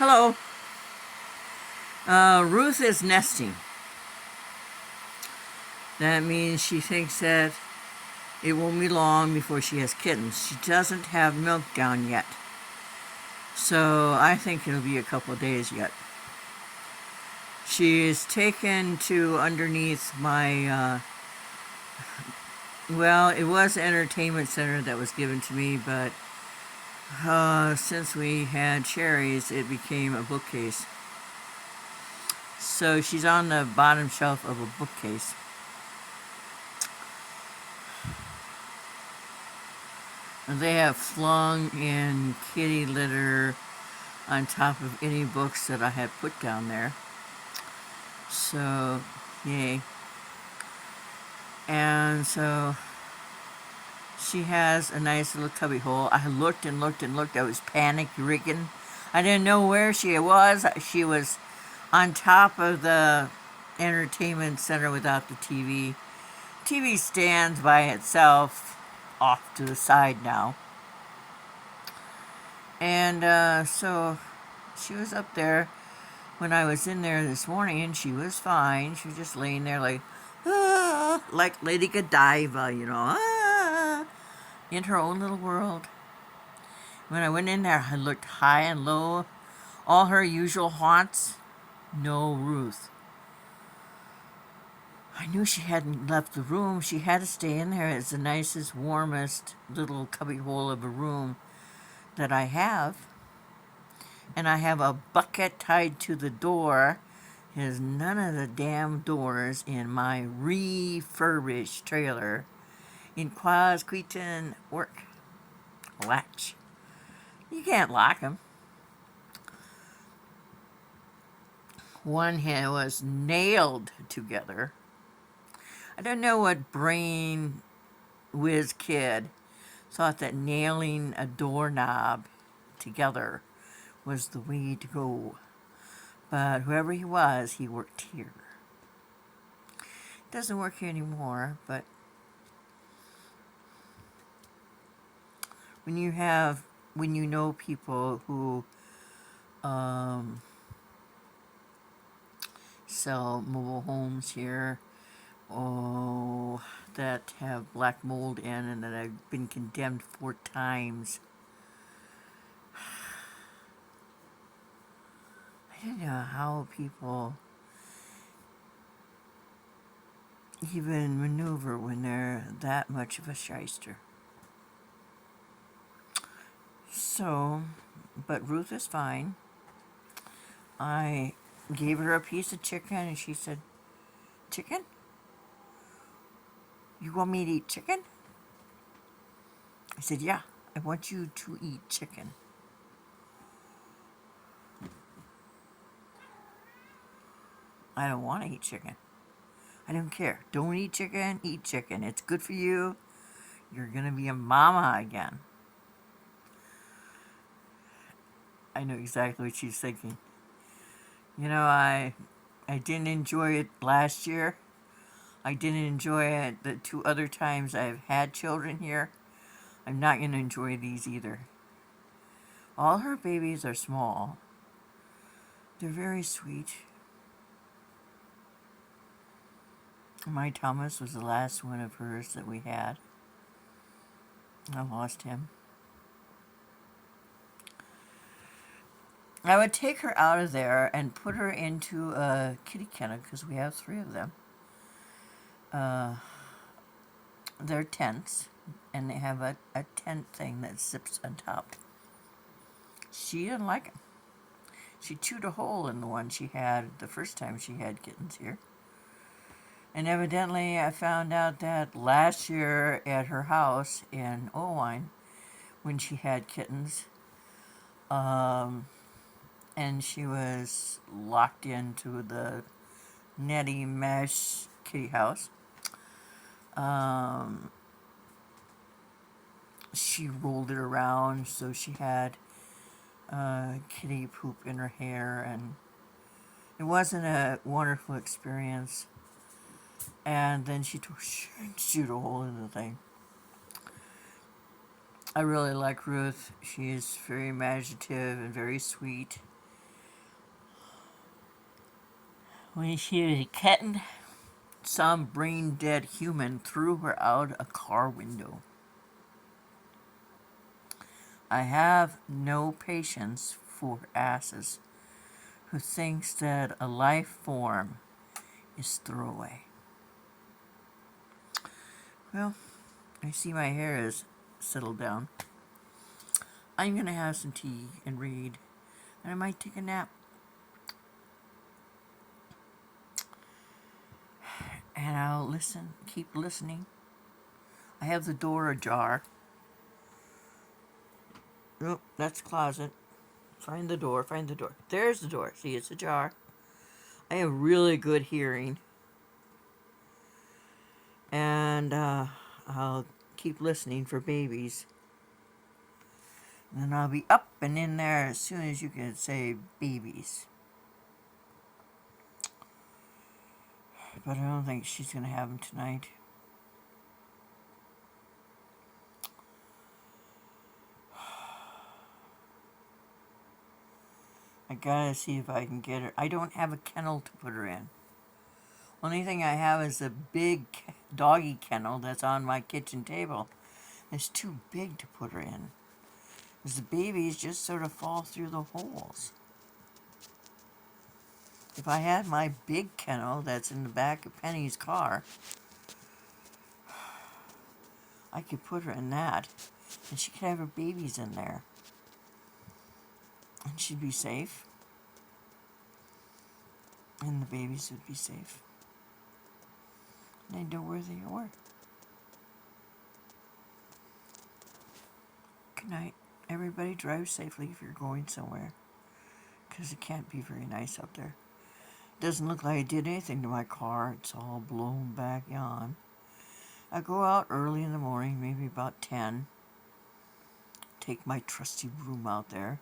Hello. Ruth is nesting. That means she thinks that it won't be long before she has kittens. She doesn't have milk down yet. So I think it'll be a couple of days yet. She is taken to underneath my, well, it was an entertainment center that was given to me, but since we had cherries, it became a bookcase. So she's on the bottom shelf of a bookcase. They have flung in kitty litter on top of any books that I had put down there. So, yay. And so she has a nice little cubby hole. I looked and looked and looked. I was panic-stricken. I didn't know where she was. She was on top of the entertainment center without the TV. TV stands by itself off to the side now. And so she was up there when I was in there this morning, and she was fine. She was just laying there like Lady Godiva, in her own little world. When I went in there, I looked high and low, all her usual haunts. No Ruth. I knew she hadn't left the room. She had to stay in there. It's the nicest, warmest little cubbyhole of a room that I have. And I have a bucket tied to the door. There's none of the damn doors in my refurbished trailer in Quasqueton work. Latch. You can't lock them. One hand was nailed together. I don't know what brain whiz kid thought that nailing a doorknob together was the way to go. But whoever he was, he worked here. Doesn't work here anymore, but when you know people who sell mobile homes here, that have black mold in and that have been condemned 4 times. I don't know how people even maneuver when they're that much of a shyster. So, but Ruth is fine. I gave her a piece of chicken and she said, "Chicken? You want me to eat chicken?" I said, "Yeah, I want you to eat chicken." I don't want to eat chicken. I don't care. Don't eat chicken. Eat chicken. It's good for you. You're going to be a mama again. I know exactly what she's thinking. I didn't enjoy it last year. I didn't enjoy it the 2 other times I've had children here. I'm not going to enjoy these either. All her babies are small. They're very sweet. My Thomas was the last one of hers that we had. I lost him. I would take her out of there and put her into a kitty kennel because we have 3 of them. They're tents, and they have a tent thing that zips on top. She didn't like it. She chewed a hole in the one she had the first time she had kittens here. And evidently I found out that last year at her house in Owine, when she had kittens, and she was locked into the netty mesh kitty house, she rolled it around so she had kitty poop in her hair, and it wasn't a wonderful experience. And then she chewed a hole in the thing. I really like Ruth. She's very imaginative and very sweet. When she was a kitten, some brain dead human threw her out a car window. I have no patience for asses who thinks that a life form is throwaway. Well, I see my hair has settled down. I'm gonna have some tea and read, and I might take a nap. And I'll listen, keep listening. I have the door ajar. Oh, that's closet. Find the door, find the door. There's the door. See, it's ajar. I have really good hearing. And I'll keep listening for babies. And then I'll be up and in there as soon as you can say babies. But I don't think she's going to have them tonight. I gotta see if I can get her. I don't have a kennel to put her in. Only thing I have is a big doggy kennel that's on my kitchen table. It's too big to put her in, because the babies just sort of fall through the holes. If I had my big kennel that's in the back of Penny's car, I could put her in that, and she could have her babies in there. And she'd be safe. And the babies would be safe. And I'd know where they were. Good night. Everybody drive safely if you're going somewhere, because it can't be very nice up there. Doesn't look like I did anything to my car. It's all blown back on. I go out early in the morning, maybe about 10. Take my trusty broom out there.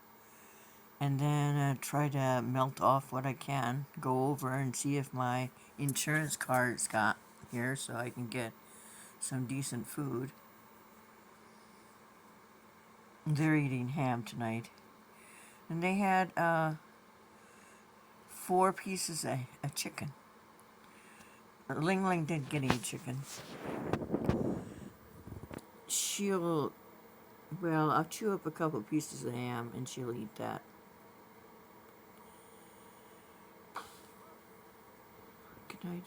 And then try to melt off what I can. Go over and see if my insurance card's got here so I can get some decent food. They're eating ham tonight. And they had 4 pieces of chicken. Ling Ling didn't get any chicken. I'll chew up a couple pieces of ham and she'll eat that. Good night.